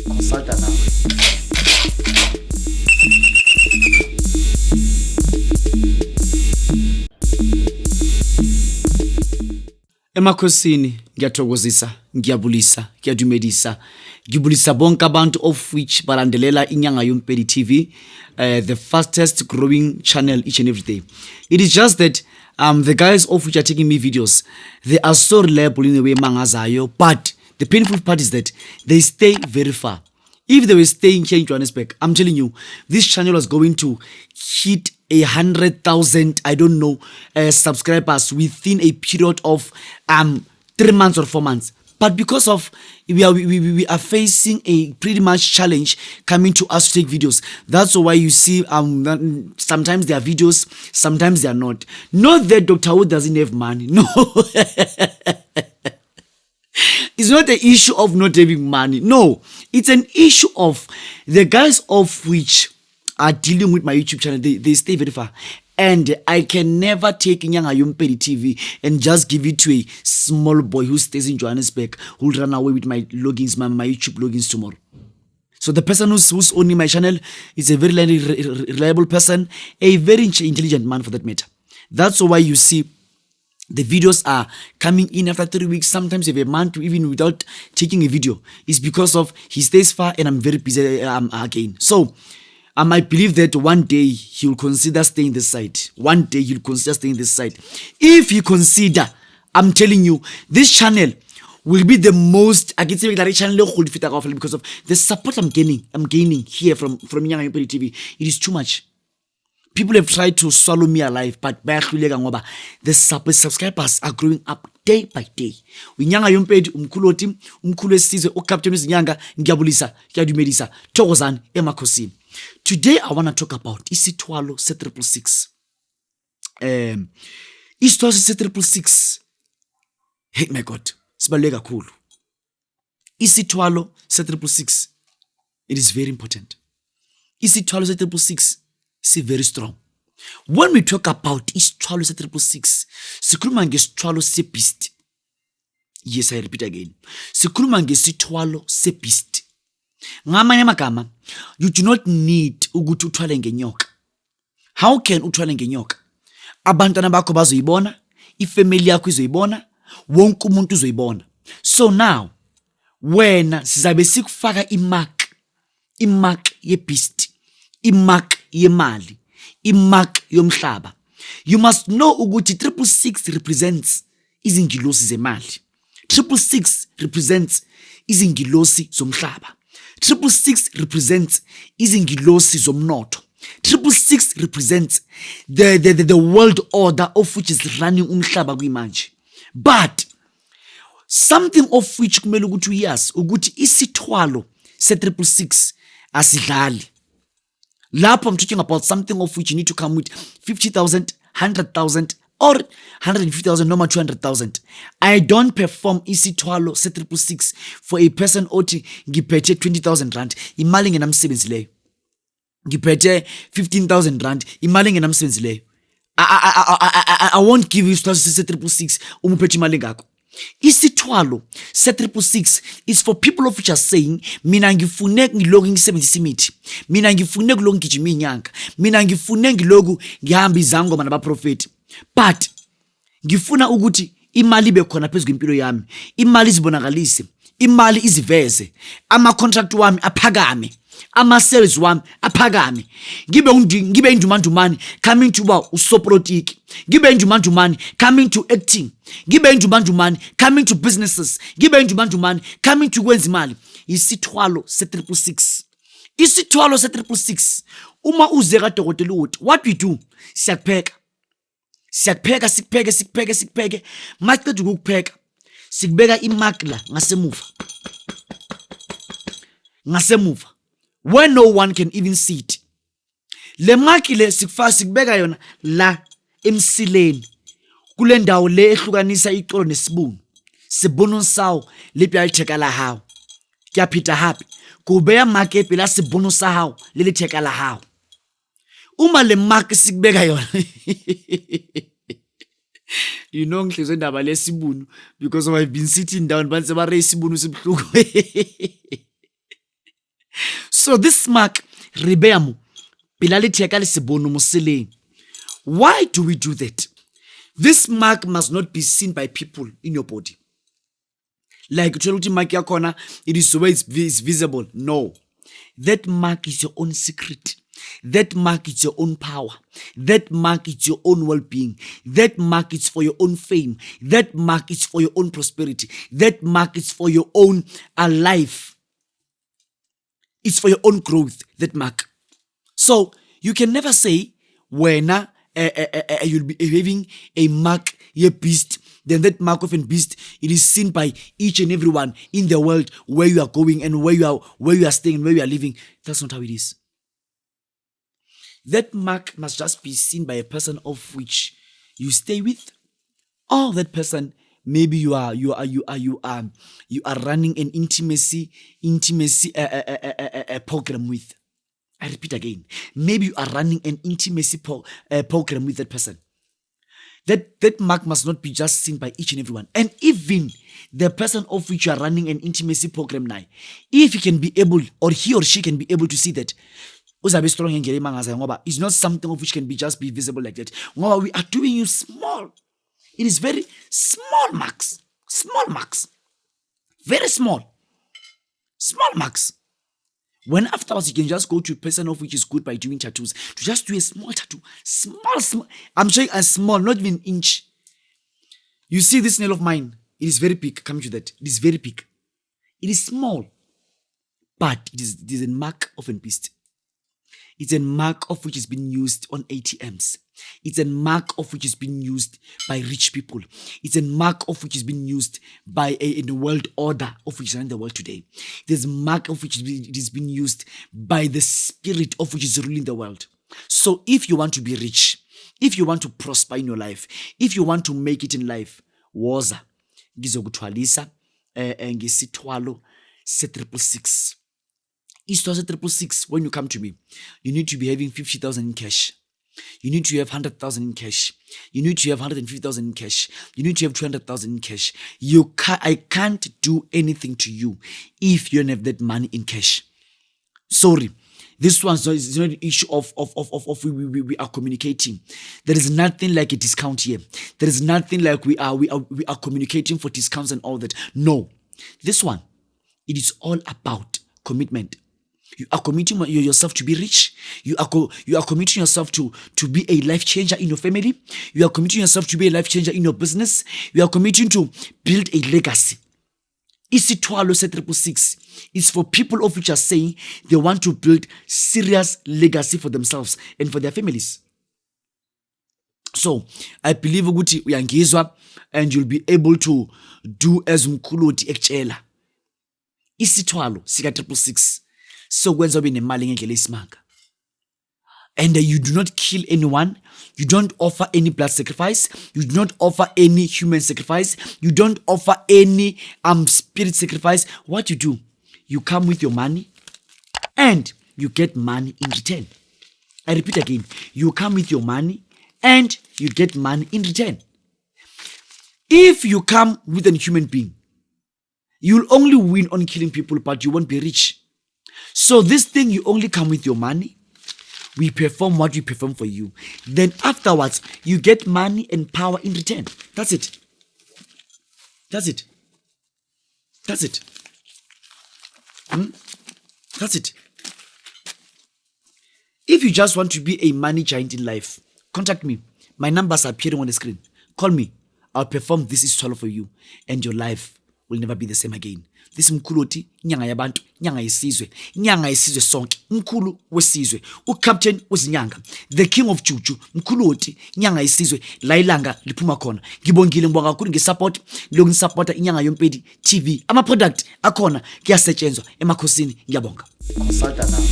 Consulta nawe. Emakhosini ngiyathokozisa, ngiyabulisa, ngiyadumedisa. Ngibulisa bonke abantu of which balandelela Inyanga YoMpedi TV, the fastest growing channel each and every day. It is just that the guys of which are taking me videos, they are so reliable in the way mangazayo, but the painful part is that they stay very far. If they were staying here in Johannesburg, I'm telling you, this channel was going to hit 100,000, I don't know, subscribers within a period of 3 months or 4 months. But because of we are facing a pretty much challenge coming to us to take videos. That's why you see sometimes there are videos, sometimes they are not. Not that Dr. Hoti doesn't have money. No. It's not an issue of not having money. No. It's an issue of the guys of which are dealing with my YouTube channel. They stay very far. And I can never take Inyanga YoMpedi TV and just give it to a small boy who stays in Johannesburg who will run away with my logins, my YouTube logins tomorrow. So the person who's owning my channel is a very reliable person, a very intelligent man for that matter. That's why you see the videos are coming in after 3 weeks, sometimes every month, even without taking a video. It's because of he stays far and I'm very busy again. So I believe that one day he will consider staying this side. One day he'll consider staying this side. If he consider, I'm telling you, this channel will be the most, I can say that channel because of the support I'm gaining here from Inyanga YoMpedi TV. It is too much. People have tried to swallow me alive, but the subscribers are growing up day by day. Inyanga YoMpedi, Mkhulu, Mkhulu Isithwalo, Captain Inyanga, ngiyabulisa, ngiyadumedisa, thokozani emakhosini. Today I want to talk about Isithwalo Y666. Isithwalo Y666. Hey my God, sibaluleke kakhulu. Isithwalo Y666. It is very important. Isithwalo Y666 is very strong. When we talk about Isithwalo Y666, sikhuluma ngesithwalo sebeast. Yes, I repeat again. Sikhuluma ngesithwalo sebeast. Ngamanye amagama, you do not need ukuthi uthwale ngenyoka. How can uthwale ngenyoka? Abantwana bakho bazoyibona, ifamily yakho izoyibona, wonke umuntu uzoyibona. So now, wena sizabe sikufaka imark yebeast, imark yemali, imark yomhlaba. You must know ukuthi 666 represents izingilosi zemali. 666 represents izingilosi zomhlaba. 666 represents izingilosi zomnotho. 666 represents the world order of which is running umhlaba kwimanje. But something of which kumele ukuthi uyazi ukuthi isithwalo se666 asidlali. Lapho I'm talking about something of which you need to come with 50,000, 100,000 or 150,000, no more 200,000. I don't perform isithwalo se666 for a person oti ngiphethe 20,000 rand. Imali ngenamsebenzi leyo. Ngiphethe 15,000 rand. Imali ngenamsebenzi leyo. I won't give you isithwalo se666 umuphethe imali ngakho. Isithwalo se666 is for people of which are saying mina ngifune ngiloku ngisebenzisa imithi, mina ngifune kuloku ngijima inyanga, mina ngifune ngiloku ngihamba izangoma nabaprofeti, but ngifuna ukuthi imali ibe khona phezulu impilo yami, imali izibonakalise, imali iziveze, ama contract wami aphakame, ama sales wami aphakame, ngibe indumandumani coming to usopolitiki, ngibe indumandumani coming to acting, ngibe indumandumani coming to businesses, ngibe indumandumani coming to kwenza imali. Isithwalo se666. Isithwalo se666. Uma uze kaDokotela uthi, what we do? Siyakupheka. Siyakupheka. Maqeda ukukupheka, sikubeka imakla ngasemuva. Where no one can even see it. Le makile sikubeka yona la emsileni. Kule ndawo le ehlukanisa iqolo nesibunu. Sibunu sawo lipi alithekala hawo. Kuyaphita happy. Kubeya makepe la sibunu sawo lelithekala hawo. Uma le mark sikubeka yona. You know ngihlezwe indaba lesibunu because I've been sitting down banse bare isibunu sibhluku. So this mark, Ribeamu, Pilaliti Akali Sebono Musele. Why do we do that? This mark must not be seen by people in your body. Like corner, it is the way it's visible. No. That mark is your own secret. That mark is your own power. That mark is your own well-being. That mark is for your own fame. That mark is for your own prosperity. That mark is for your own life. It's for your own growth, that mark. So, you can never say, when you'll be having a mark, a beast, then that mark of a beast, it is seen by each and everyone in the world where you are going and where you are staying and where you are living. That's not how it is. That mark must just be seen by a person of which you stay with, or that person maybe you are running an intimacy program with. I repeat again. Maybe you are running an intimacy program with that person. That mark must not be just seen by each and everyone. And even the person of which you are running an intimacy program now, if he can be able, or he or she can be able to see that, it's not something of which can just be visible like that. We are doing you small. It is very small marks. Small marks. Very small. Small marks. When afterwards you can just go to a person of which is good by doing tattoos, to just do a small tattoo. Small. I'm showing a small, not even an inch. You see this nail of mine? It is very big. Come to that. It is very big. It is small. But it is a mark of a beast. It's a mark of which is being used on ATMs. It's a mark of which is being used by rich people. It's a mark of which is being used by in the world order of which is in the world today. There's a mark of which it is being used by the spirit of which is ruling the world. So if you want to be rich, if you want to prosper in your life, if you want to make it in life, woza ngizokutwalisa ngesithwalo se666. Isithwalo se666, when you come to me, you need to be having 50,000 in cash. You need to have 100,000 in cash. You need to have 150,000 in cash. You need to have 200,000 in cash. I can't do anything to you if you don't have that money in cash. Sorry. This one's not an issue of we are communicating. There is nothing like a discount here. There is nothing like we are communicating for discounts and all that. No. This one, it is all about commitment. You are committing yourself to be rich. You are committing yourself to be a life changer in your family. You are committing yourself to be a life changer in your business. You are committing to build a legacy. Isithwalo se666 is for people of which are saying they want to build serious legacy for themselves and for their families. So I believe ukuthi uyangizwa and you'll be able to do as Mkhulu ekutshela. Isithwalo sika666 so kwenza ube nemali ngendlela esimanga. And you do not kill anyone. You don't offer any blood sacrifice. You do not offer any human sacrifice. You don't offer any spirit sacrifice. What you do, you come with your money and you get money in return. I repeat again, you come with your money and you get money in return. If you come with a human being, you'll only win on killing people, but you won't be rich. So this thing, you only come with your money. We perform what we perform for you. Then afterwards, you get money and power in return. That's it. That's it. That's it. That's it. If you just want to be a money giant in life, contact me. My numbers are appearing on the screen. Call me. I'll perform this Isithwalo for you. And your life will never be the same again. This Mkhulu, Inyanga yabantu, Inyanga yesizwe, Inyanga yesizwe sonke, Mkhulu wesizwe, uCaptain wesinyanga, the king of Juju, Mkhulu, Inyanga yesizwe, la ilanga liphuma khona. Ngibongile ngibonga kakhulu ngesupport, lokungisupporta Inyanga YoMpedi TV. Ama product akhona kuyasetshenzwa emakhosini, ngiyabonga. Consulta nawe.